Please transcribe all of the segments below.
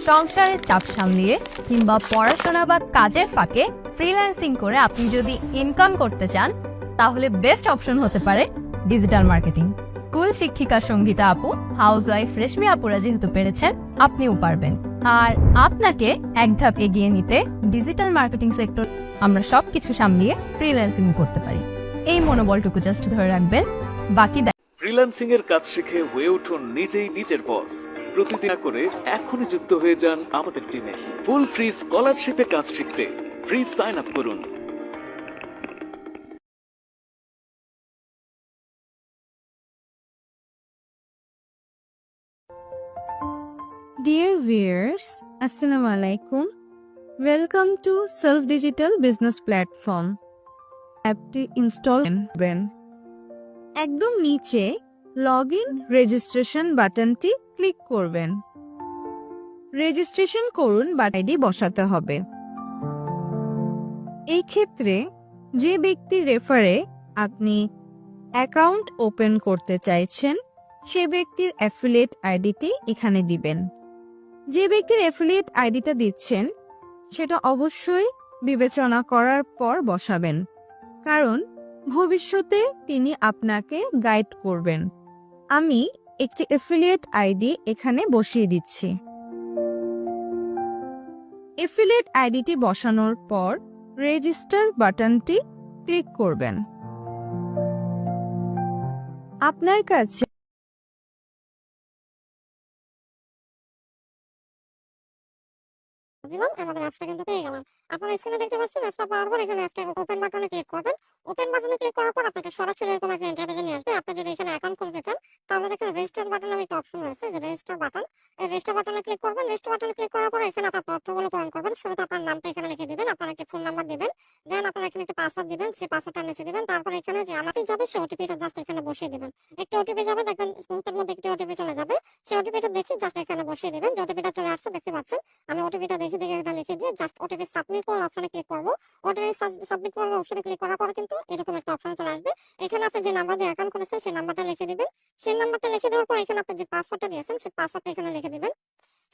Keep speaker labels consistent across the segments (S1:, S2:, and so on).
S1: সংসারের চাপ সামলিয়ে কিংবা পড়াশোনা বা কাজের ফাঁকে ফ্রিল্যান্সিং করে আপনি যদি ইনকাম করতে চান, তাহলে বেস্ট অপশন হতে পারে ডিজিটাল মার্কেটিং। স্কুল শিক্ষিকা সঙ্গীতা আপু, হাউসওয়াইফ রেশমি আপুরা যেহেতু পেরেছেন, আপনিও পারবেন। আর আপনাকে এক ধাপ এগিয়ে নিতে ডিজিটাল মার্কেটিং সেক্টর আমরা সবকিছু সামলিয়ে ফ্রিল্যান্সিং করতে পারি। এই মনোবলটুকু জাস্ট ধরে রাখবেন, বাকি
S2: ফ্রিল্যান্সিং এর কাজ শিখে হয়ে উঠুন নিজেই নিজের বস। প্রতিদিন করে এখনই যুক্ত হয়ে যান আমাদের টিমে। ফুল ফ্রি স্কলারশিপে কাজ শিখতে ফ্রি সাইন আপ করুন।
S3: Dear viewers, Assalamu alaikum. Welcome to Self Digital Business Platform. অ্যাপটি ইনস্টল করবেন। একদম নিচে লগইন রেজিস্ট্রেশন বাটনটি ক্লিক করবেন। রেজিস্ট্রেশন করুন বা আইডি বসাতে হবে। এই ক্ষেত্রে যে ব্যক্তির রেফারে আপনি অ্যাকাউন্ট ওপেন করতে চাইছেন, সে ব্যক্তির অ্যাফিলিয়েট আইডিটি এখানে দিবেন। যে ব্যক্তির অ্যাফিলিয়েট আইডিটা দিচ্ছেন সেটা অবশ্যই বিবেচনা করার পর বসাবেন, কারণ ভবিষ্যতে তিনি আপনাকে গাইড করবেন। আমি একটি অ্যাফিলিয়েট আইডি এখানে বসিয়ে দিচ্ছি। অ্যাফিলিয়েট আইডিটি বসানোর পর রেজিস্টার বাটনটি ক্লিক করবেন। আপনার কাছে
S4: আমাদের অ্যাপসটা কিন্তু পেয়ে গেলাম। আপনারা স্ক্রিনে দেখতে পাচ্ছেন, অ্যাপসটা পাওয়ার পর এখানে একটা ওপেন বাটনে ক্লিক করবেন। ওপেন বাটনে ক্লিক করার পর আপনাকে সরাসরি এরকম একটা ইন্টারফেসে নিয়ে আসবে। আপনি যদি এখানে অ্যাকাউন্ট খুলতে চান, তাহলে দেখেন রেজিস্টার বাটন নামে একটা অপশন রয়েছে, যে রেজিস্টার বাটন। এই রেজিস্টার বাটনে ক্লিক করবেন। রেজিস্টার বাটনে ক্লিক করার পর এখানে আপনার তথ্যগুলো পূরণ করবেন। শুরুতে আপনার নামটা এখানে লিখে দিবেন, আপনার একটা ফোন নাম্বার দিবেন, দেন আপনার এখানে একটা পাসওয়ার্ড দিবেন, সেই পাসওয়ার্ডটা নিচে দিবেন। তারপর এখানে যে আমাকে যাবে সেই ওটিপিটা জাস্ট এখানে বসিয়ে দিবেন। একটা ওটিপি যাবে, দেখবেন মুহূর্তের মধ্যে একটি ওটিপি চলে যাবে। সেই ওটিপিটা দেখে জাস্ট এখানে বসিয়ে দিবেন। যে ওটিপিটা চলে আসছে দেখতে পাচ্ছেন, আমি ওটিপিটা দেখে এটা লিখে দিয়ে জাস্ট ওটিপি সাবমিট করার অপশনে ক্লিক করব। ওটিপি সাবমিট করার অপশনে ক্লিক করার পর কিন্তু এরকম একটা অপশন চলে আসবে। এখানে আপনি যে নাম্বার দিয়ে অ্যাকাউন্ট করেছেন সেই নাম্বারটা লিখে দিবেন। সেই নাম্বারটা লিখে দেওয়ার পর এখানে আপনি যে পাসওয়ার্ডটা দিয়েছেন সেই পাসওয়ার্ডটা এখানে লিখে দিবেন।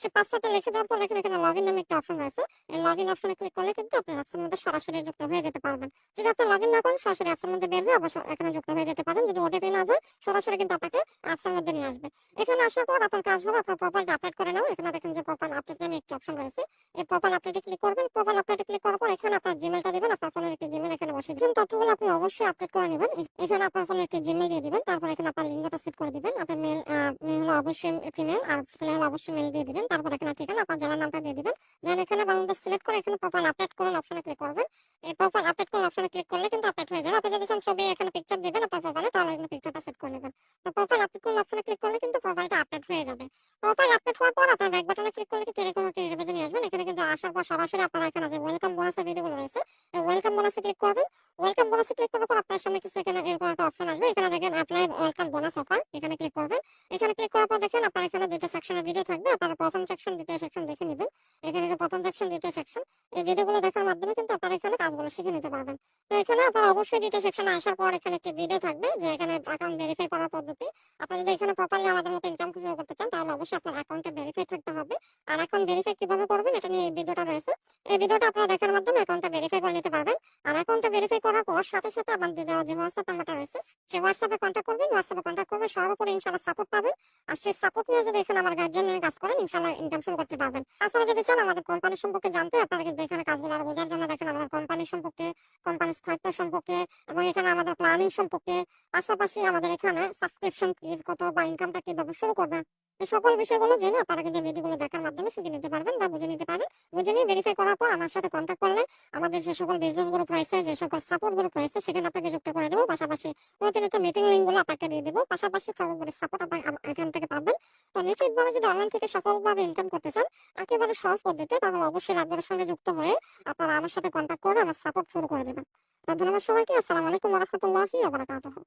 S4: সেই পাসওয়ার্ডটা লিখে দেওয়ার পর এখানে লগইন নামে একটা অপশন রয়েছে। এই লগইন অপশনে ক্লিক করলে কিন্তু আপনি অ্যাপসের মধ্যে সরাসরি যুক্ত হয়ে যেতে পারবেন। যদি আপনি লগইন না করেন, সরাসরি অ্যাপসের মধ্যে বের হয়ে অবশ্যই এখানে যুক্ত হয়ে যেতে পারেন। যদি ওটিপি না যায়, সরাসরি কিন্তু আপনাকে অ্যাপসের মধ্যে নিয়ে আসবে। এখানে আসার পর আপনার কাজ হবে আপনার প্রোফাইলটা আপডেট করে নাও। এখানে দেখেন যে প্রোফাইল আপডেট নামে একটা অপশন রয়েছে। এই প্রোফাইল আপডেটে ক্লিক করবেন। প্রোফাইল আপডেটে ক্লিক করার পর এখানে আপনার জিমেলটা দিবেন। আপনার ফোনের একটি জিমেল এখানে বসিয়ে দিবেন। তথ্যগুলো আপনি অবশ্যই আপডেট করে নেবেন। এখানে আপনার ফোনের একটি জিমেল দিয়ে দিবেন। তারপর এখানে আপনার লিঙ্গটা সেট করে দিবেন। আপনার মেল হলো অবশ্যই ফিমেল, আর ফিমেল হলো অবশ্যই মেল দিয়ে দিবেন। তারপর এখানে ঠিকানা, আপনার জেলার নামটা দিয়ে দিবেন। দেন এখানে বাংলাদেশ সিলেক্ট করে এখানে প্রোফাইল আপডেট করুন অপশনে ক্লিক করবেন। এই প্রোফাইল আপডেট করুন অপশনে ক্লিক করলে কিন্তু আপডেট হয়ে যাবে। আপনি যদি চান ছবি এখানে পিকচার দিবেন আপনার প্রোফাইলে, তাহলে এখানে পিকচারটা সেট করে নেবেন। তো প্রোফাইল আপডেট করুন অপশনে ক্লিক করলে কিন্তু প্রোফাইলটা আপডেট হয়ে যাবে। প্রোফাইল আপডেট হওয়ার পর আপনার ব্যাক বাটনে ক্লিক করলে কিন্তু এরকম একটা ইন্টারফেসে নিয়ে আসবেন। এখানে কিন্তু আসার পর সরাসরি আপনারা এখানে যে ওয়েলকাম বোনাসের ভিডিওগুলো রয়েছে, এই ওয়েলকাম বোনাসে ক্লিক করবেন। ওয়েলকাম বোনাসে ক্লিক করার পর আপনার সামনে কিছু এখানে এরকম একটা অপশন আসবে। এখানে দেখেন অ্যাপ্লাই ওয়েলকাম বোনাস অফার, এখানে ক্লিক করবেন। এখানে ক্লিক করার পর দেখেন আপনার এখানে দুইটা সেকশনের ভিডিও থাকবে। আপনারা প্রথম সেকশন, দ্বিতীয় সেকশন দেখে নেবেন। এখানে যে প্রথম সেকশন, দ্বিতীয় সেকশন, এই ভিডিওগুলো দেখার মাধ্যমে কিন্তু আপনারা এখানে কাজগুলো শিখে নিতে পারবেন। তো এখানে আপনারা অবশ্যই দ্বিতীয় সেকশনে আসার পর এখানে একটি ভিডিও থাকবে, যে এখানে অ্যাকাউন্ট ভেরিফাই করার পদ্ধতি। আপনি যদি এখানে প্রপারলি আমাদের মতো ইনকাম শুরু করতে চান, তাহলে অবশ্যই আপনার অ্যাকাউন্টে ভেরিফাই থাকতে হবে। আর অ্যাকাউন্ট ভেরিফাই কিভাবে করবেন এটা নিয়ে এই ভিডিওটা রয়েছে। এই ভিডিওটা আপনারা দেখার মাধ্যমে অ্যাকাউন্টটা ভেরিফাই করে নিতে পারবেন। আর অ্যাকাউন্টটা ভেরিফাই করার পর সাথে সাথে আমাদের দেওয়া যে হোয়াটসঅ্যাপ নাম্বারটা রয়েছে, সেই হোয়াটসঅ্যাপে কন্ট্যাক্ট করবেন। হোয়াটসঅ্যাপে কন্ট্যাক্ট করবে, সর্বোপরি ইনশাআল্লাহ সাপোর্ট পাবেন। আর সেই সাপোর্ট নিয়ে যদি এখানে আমার গার্জিয়ান নিয়ে কাজ করেন, ইনশাআল্লাহ ইনকাম শুরু করতে পারবেন। তাছাড়া যদি চান আমাদের কোম্পানি সম্পর্কে জানতে, আপনারা কিন্তু এখানে কাজগুলো আরো বোঝার জন্য দেখেন আমাদের কোম্পানি সম্পর্কে, কোম্পানির স্থায়িত্ব সম্পর্কে, এবং এখানে আমাদের প্ল্যানিং সম্পর্কে, পাশাপাশি আমাদের এখানে সাবস্ক্রিপশন কত বা ইনকামটা কিভাবে শুরু করবেন, এই সকল বিষয়গুলো জেনে আপনারা কিন্তু ভিডিওগুলো দেখার মাধ্যমে শিখে নিতে পারবেন বা বুঝে নিতে পারবেন। বুঝে নিয়ে ভেরিফাই করার পর আমার সাথে কন্ট্যাক্ট করলে আমাদের যে সকল বিজনেস গ্রুপ রয়েছে, যে সকল সাপোর্ট গ্রুপ রয়েছে, সেখানে আপনাকে যুক্ত করে দেবো। পাশাপাশি প্রতিনিয়ত মিটিং লিঙ্কগুলো আপনাকে দিয়ে দেবো। পাশাপাশি সর্বোপরি সাপোর্ট আপনার এখান থেকে পাবেন। তো নিশ্চিতভাবে যদি অনলাইন থেকে সফলভাবে ইনকাম করতে চান একেবারে সহজ পদ্ধতিতে, তাহলে অবশ্যই রাতবারের সঙ্গে যুক্ত হয়ে আপনারা আমার সাথে কন্ট্যাক্ট করে আমার সাপোর্ট শুরু করে দেবেন। তো ধন্যবাদ সবাইকে। আসসালামু আলাইকুম ওয়া রাহমাতুল্লাহি ওয়া বারাকাতুহু।